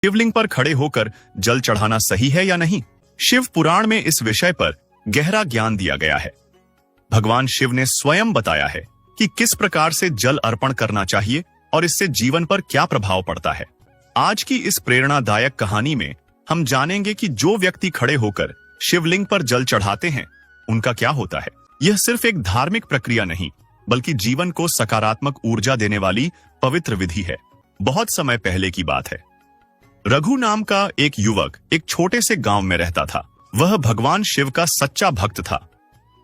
शिवलिंग पर खड़े होकर जल चढ़ाना सही है या नहीं? शिव पुराण में इस विषय पर गहरा ज्ञान दिया गया है। भगवान शिव ने स्वयं बताया है कि किस प्रकार से जल अर्पण करना चाहिए और इससे जीवन पर क्या प्रभाव पड़ता है। आज की इस प्रेरणादायक कहानी में हम जानेंगे कि जो व्यक्ति खड़े होकर शिवलिंग पर जल चढ़ाते हैं उनका क्या होता है। यह सिर्फ एक धार्मिक प्रक्रिया नहीं बल्कि जीवन को सकारात्मक ऊर्जा देने वाली पवित्र विधि है। बहुत समय पहले की बात है। रघु नाम का एक युवक एक छोटे से गांव में रहता था। वह भगवान शिव का सच्चा भक्त था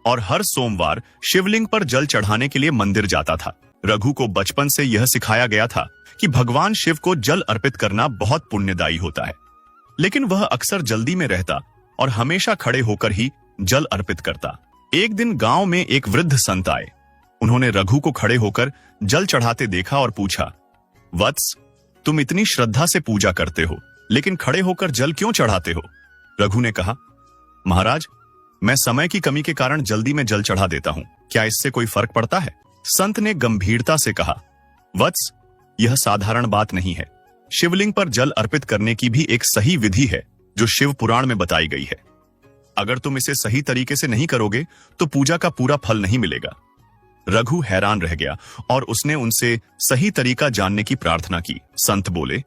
और हर सोमवार शिवलिंग पर जल चढ़ाने के लिए मंदिर जाता था। रघु को बचपन से यह सिखाया गया था कि भगवान शिव को जल अर्पित करना बहुत पुण्यदायी होता है, लेकिन वह अक्सर जल्दी में रहता और हमेशा खड़े होकर ही जल अर्पित करता। एक दिन गांव में एक वृद्ध संत आए। उन्होंने रघु को खड़े होकर जल चढ़ाते देखा और पूछा, वत्स, तुम इतनी श्रद्धा से पूजा करते हो लेकिन खड़े होकर जल क्यों चढ़ाते हो? रघु ने कहा, महाराज, मैं समय की कमी के कारण जल्दी में जल चढ़ा देता हूं, क्या इससे कोई फर्क पड़ता है? संत ने गंभीरता से कहा, वत्स, यह साधारण बात नहीं है। शिवलिंग पर जल अर्पित करने की भी एक सही विधि है जो शिव पुराण में बताई गई है। अगर तुम इसे सही तरीके से नहीं करोगे तो पूजा का पूरा फल नहीं मिलेगा। रघु हैरान रह गया और उसने उनसे सही तरीका जानने की प्रार्थना की। संत बोले,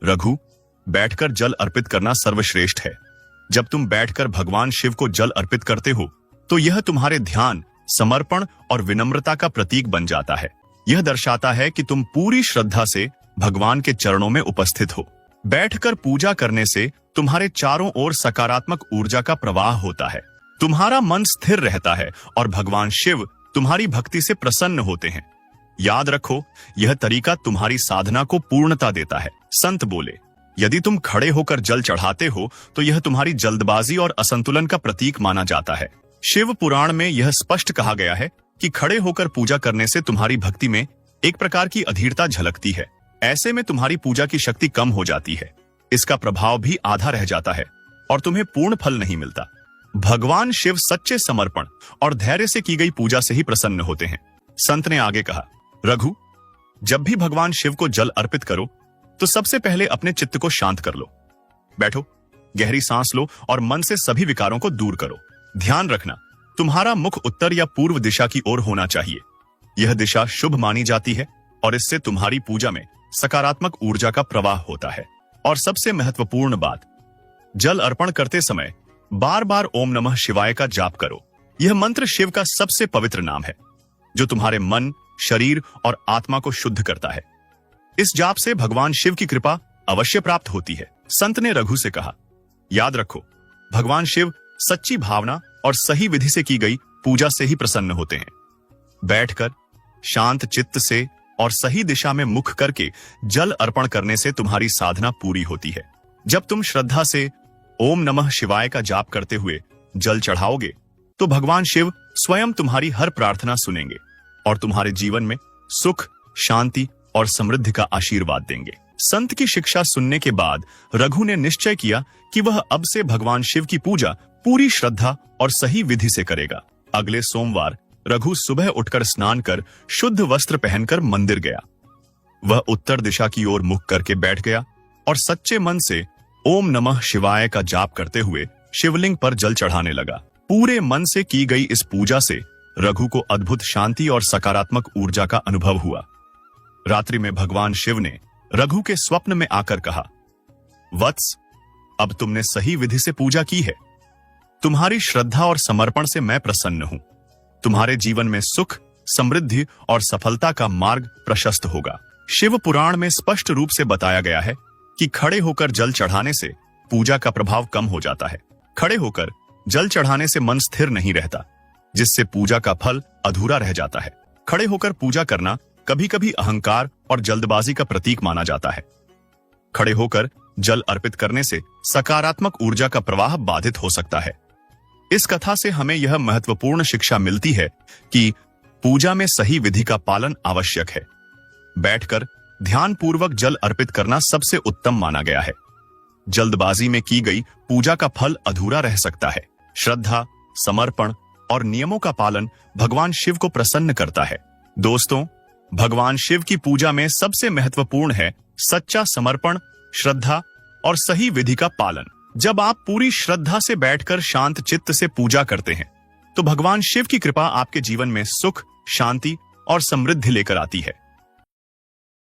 रघु, बैठकर जल अर्पित करना सर्वश्रेष्ठ है। जब तुम बैठकर भगवान शिव को जल अर्पित करते हो तो यह तुम्हारे ध्यान, समर्पण और विनम्रता का प्रतीक बन जाता है। यह दर्शाता है कि तुम पूरी श्रद्धा से भगवान के चरणों में उपस्थित हो। बैठकर पूजा करने से तुम्हारे चारों ओर सकारात्मक ऊर्जा का प्रवाह होता है। तुम्हारा मन स्थिर रहता है और भगवान शिव तुम्हारी भक्ति से प्रसन्न होते हैं। याद रखो, यह तरीका तुम्हारी साधना को पूर्णता देता है। संत बोले, यदि तुम खड़े होकर जल चढ़ाते हो तो यह तुम्हारी जल्दबाजी और असंतुलन का प्रतीक माना जाता है। शिव पुराण में यह स्पष्ट कहा गया है कि खड़े होकर पूजा करने से तुम्हारी भक्ति में एक प्रकार की अधीरता झलकती है। ऐसे में तुम्हारी पूजा की शक्ति कम हो जाती है, इसका प्रभाव भी आधा रह जाता है और तुम्हें पूर्ण फल नहीं मिलता। भगवान शिव सच्चे समर्पण और धैर्य से की गई पूजा से ही प्रसन्न होते हैं। संत ने आगे कहा, रघु, जब भी भगवान शिव को जल अर्पित करो तो सबसे पहले अपने चित्त को शांत कर लो। बैठो, गहरी सांस लो और मन से सभी विकारों को दूर करो। ध्यान रखना, तुम्हारा मुख उत्तर या पूर्व दिशा की ओर होना चाहिए। यह दिशा शुभ मानी जाती है और इससे तुम्हारी पूजा में सकारात्मक ऊर्जा का प्रवाह होता है। और सबसे महत्वपूर्ण बात, जल अर्पण करते समय बार बार ओम नमः शिवाय का जाप करो। यह मंत्र शिव का सबसे पवित्र नाम है जो तुम्हारे मन, शरीर और आत्मा को शुद्ध करता है। इस जाप से भगवान शिव की कृपा अवश्य प्राप्त होती है। संत ने रघु से कहा, याद रखो, भगवान शिव सच्ची भावना और सही विधि से की गई पूजा से ही प्रसन्न होते हैं। बैठकर शांत चित्त से और सही दिशा में मुख करके जल अर्पण करने से तुम्हारी साधना पूरी होती है। जब तुम श्रद्धा से ओम नमः शिवाय का जाप करते हुए जल चढ़ाओगे तो भगवान शिव स्वयं तुम्हारी हर प्रार्थना सुनेंगे और तुम्हारे जीवन में सुख, शांति और समृद्धि का आशीर्वाद देंगे। संत की शिक्षा सुनने के बाद रघु ने निश्चय किया कि वह अब से भगवान शिव की पूजा पूरी श्रद्धा और सही विधि से करेगा। अगले सोमवार रघु सुबह उठकर स्नान कर शुद्ध वस्त्र पहनकर मंदिर गया। वह उत्तर दिशा की ओर मुख करके बैठ गया और सच्चे मन से ओम नमः शिवाय का जाप करते हुए शिवलिंग पर जल चढ़ाने लगा। पूरे मन से की गई इस पूजा से रघु को अद्भुत शांति और सकारात्मक ऊर्जा का अनुभव हुआ। रात्रि में भगवान शिव ने रघु के स्वप्न में आकर कहा, वत्स, अब तुमने सही विधि से पूजा की है। तुम्हारी श्रद्धा और समर्पण से मैं प्रसन्न हूं। तुम्हारे जीवन में सुख, समृद्धि और सफलता का मार्ग प्रशस्त होगा। शिव पुराण में स्पष्ट रूप से बताया गया है कि खड़े होकर जल चढ़ाने से पूजा का प्रभाव कम हो जाता है। खड़े होकर जल चढ़ाने से मन स्थिर नहीं रहता, जिससे पूजा का फल अधूरा रह जाता है। खड़े होकर पूजा करना कभी कभी अहंकार और जल्दबाजी का प्रतीक माना जाता है। खड़े होकर जल अर्पित करने से सकारात्मक ऊर्जा का प्रवाह बाधित हो सकता है। इस कथा से हमें यह महत्वपूर्ण शिक्षा मिलती है कि पूजा में सही विधि का पालन आवश्यक है। बैठकर ध्यानपूर्वक जल अर्पित करना सबसे उत्तम माना गया है। जल्दबाजी में की गई पूजा का फल अधूरा रह सकता है। श्रद्धा, समर्पण और नियमों का पालन भगवान शिव को प्रसन्न करता है। दोस्तों, भगवान शिव की पूजा में सबसे महत्वपूर्ण है सच्चा समर्पण, श्रद्धा और सही विधि का पालन। जब आप पूरी श्रद्धा से बैठकर शांत चित्त से पूजा करते हैं तो भगवान शिव की कृपा आपके जीवन में सुख, शांति और समृद्धि लेकर आती है।